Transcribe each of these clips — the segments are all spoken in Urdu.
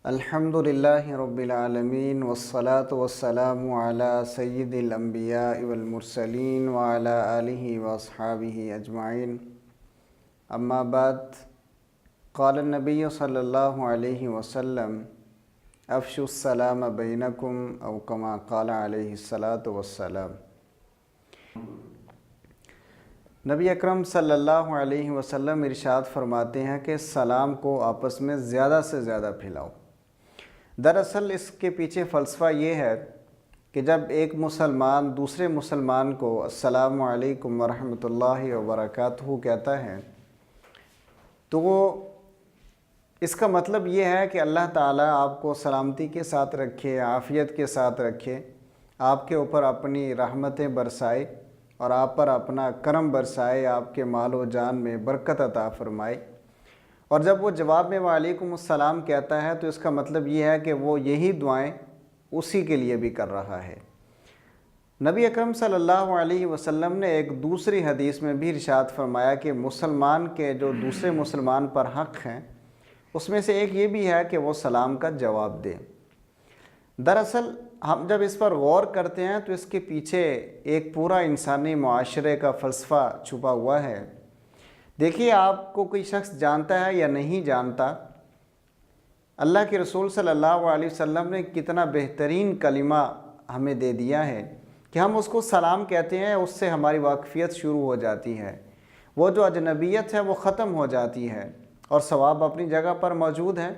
الحمد للہ رب العالمین والصلاة والسلام علی سید الانبیاء والمرسلین وعلی آلہ واصحابہ اجمعین اما بعد قال النبی صلی اللہ علیہ وسلم افشوا السلام بینکم او کما قال علیہ الصلاۃ والسلام۔ نبی اکرم صلی اللہ علیہ وسلم ارشاد فرماتے ہیں کہ سلام کو آپس میں زیادہ سے زیادہ پھیلاؤ۔ دراصل اس کے پیچھے فلسفہ یہ ہے کہ جب ایک مسلمان دوسرے مسلمان کو السلام علیکم ورحمۃ اللہ وبرکاتہ کہتا ہے تو وہ اس کا مطلب یہ ہے کہ اللہ تعالیٰ آپ کو سلامتی کے ساتھ رکھے، عافیت کے ساتھ رکھے، آپ کے اوپر اپنی رحمتیں برسائے اور آپ پر اپنا کرم برسائے، آپ کے مال و جان میں برکت عطا فرمائے۔ اور جب وہ جواب میں وعلیکم السلام کہتا ہے تو اس کا مطلب یہ ہے کہ وہ یہی دعائیں اسی کے لیے بھی کر رہا ہے۔ نبی اکرم صلی اللہ علیہ وسلم نے ایک دوسری حدیث میں بھی ارشاد فرمایا کہ مسلمان کے جو دوسرے مسلمان پر حق ہیں اس میں سے ایک یہ بھی ہے کہ وہ سلام کا جواب دے۔ دراصل ہم جب اس پر غور کرتے ہیں تو اس کے پیچھے ایک پورا انسانی معاشرے کا فلسفہ چھپا ہوا ہے۔ دیکھیے، آپ کو کوئی شخص جانتا ہے یا نہیں جانتا، اللہ کے رسول صلی اللہ علیہ وسلم نے کتنا بہترین کلمہ ہمیں دے دیا ہے کہ ہم اس کو سلام کہتے ہیں، اس سے ہماری واقفیت شروع ہو جاتی ہے، وہ جو اجنبیت ہے وہ ختم ہو جاتی ہے اور ثواب اپنی جگہ پر موجود ہے،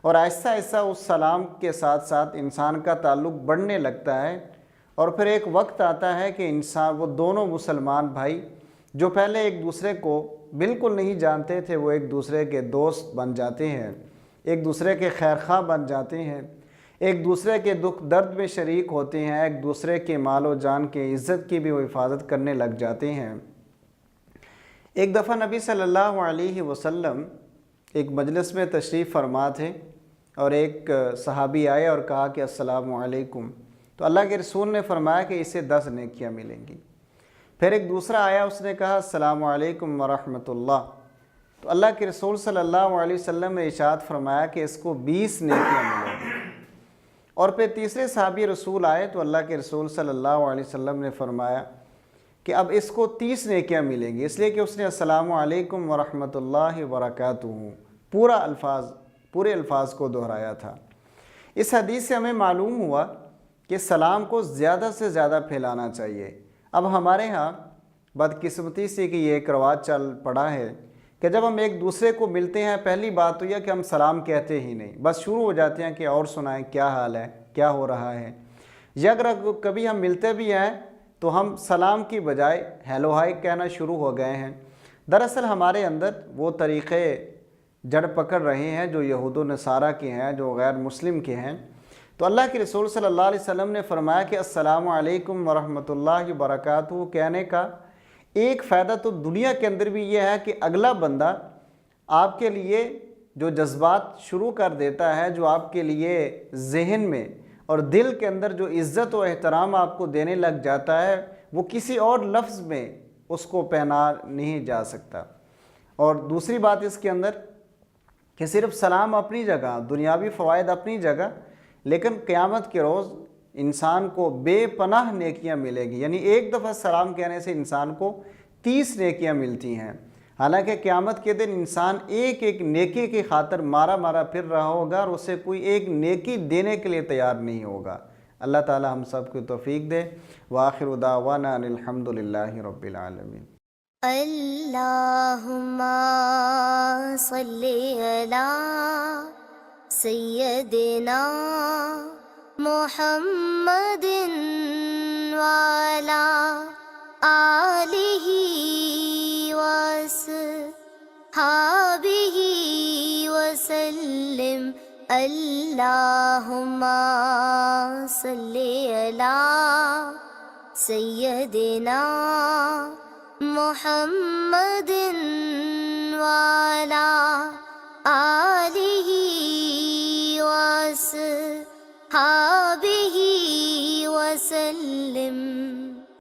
اور آہستہ آہستہ اس سلام کے ساتھ ساتھ انسان کا تعلق بڑھنے لگتا ہے، اور پھر ایک وقت آتا ہے کہ وہ دونوں مسلمان بھائی جو پہلے ایک دوسرے کو بالکل نہیں جانتے تھے وہ ایک دوسرے کے دوست بن جاتے ہیں، ایک دوسرے کے خیرخواہ بن جاتے ہیں، ایک دوسرے کے دکھ درد میں شریک ہوتے ہیں، ایک دوسرے کے مال و جان کے عزت کی بھی وہ حفاظت کرنے لگ جاتے ہیں۔ ایک دفعہ نبی صلی اللہ علیہ وسلم ایک مجلس میں تشریف فرما تھے اور ایک صحابی آئے اور کہا کہ السلام علیکم، تو اللہ کے رسول نے فرمایا کہ اسے 10 نیکیاں ملیں گی۔ پھر ایک دوسرا آیا، اس نے کہا السلام علیکم ورحمۃ اللہ، تو اللہ کے رسول صلی اللہ علیہ وسلم نے ارشاد فرمایا کہ اس کو 20 نیکیاں ملیں گی۔ اور پھر تیسرے صحابی رسول آئے تو اللہ کے رسول صلی اللہ علیہ وسلم نے فرمایا کہ اب اس کو 30 نیکیاں ملیں گی، اس لیے کہ اس نے السلام علیکم ورحمۃ اللہ وبرکاتہ پورے الفاظ کو دہرایا تھا۔ اس حدیث سے ہمیں معلوم ہوا کہ سلام کو زیادہ سے زیادہ پھیلانا چاہیے۔ اب ہمارے ہاں بدقسمتی سے کہ یہ ایک رواج چل پڑا ہے کہ جب ہم ایک دوسرے کو ملتے ہیں پہلی بات تو یہ کہ ہم سلام کہتے ہی نہیں، بس شروع ہو جاتے ہیں کہ اور سنائیں کیا حال ہے، کیا ہو رہا ہے، یا اگر کبھی ہم ملتے بھی ہیں تو ہم سلام کی بجائے ہیلو ہائی کہنا شروع ہو گئے ہیں۔ دراصل ہمارے اندر وہ طریقے جڑ پکڑ رہے ہیں جو یہود و نصارہ کے ہیں، جو غیر مسلم کے ہیں۔ تو اللہ کے رسول صلی اللہ علیہ وسلم نے فرمایا کہ السلام علیکم ورحمۃ اللہ وبرکاتہ کہنے کا ایک فائدہ تو دنیا کے اندر بھی یہ ہے کہ اگلا بندہ آپ کے لیے جو جذبات شروع کر دیتا ہے، جو آپ کے لیے ذہن میں اور دل کے اندر جو عزت و احترام آپ کو دینے لگ جاتا ہے وہ کسی اور لفظ میں اس کو پہنا نہیں جا سکتا۔ اور دوسری بات اس کے اندر کہ صرف سلام اپنی جگہ، دنیاوی فوائد اپنی جگہ، لیکن قیامت کے روز انسان کو بے پناہ نیکیاں ملے گی، یعنی ایک دفعہ سلام کہنے سے انسان کو 30 نیکیاں ملتی ہیں۔ حالانکہ قیامت کے دن انسان ایک ایک نیکی کی خاطر مارا پھر رہا ہوگا اور اسے کوئی ایک نیکی دینے کے لیے تیار نہیں ہوگا۔ اللہ تعالی ہم سب کو توفیق دے۔ وآخر دعوانا ان الحمد للہ رب العالمین۔ اللہم صلی علی سیدنا محمد وعلی آلہ وصحبہ وسلم۔ اللہم صلی علی سیدنا محمد وعلی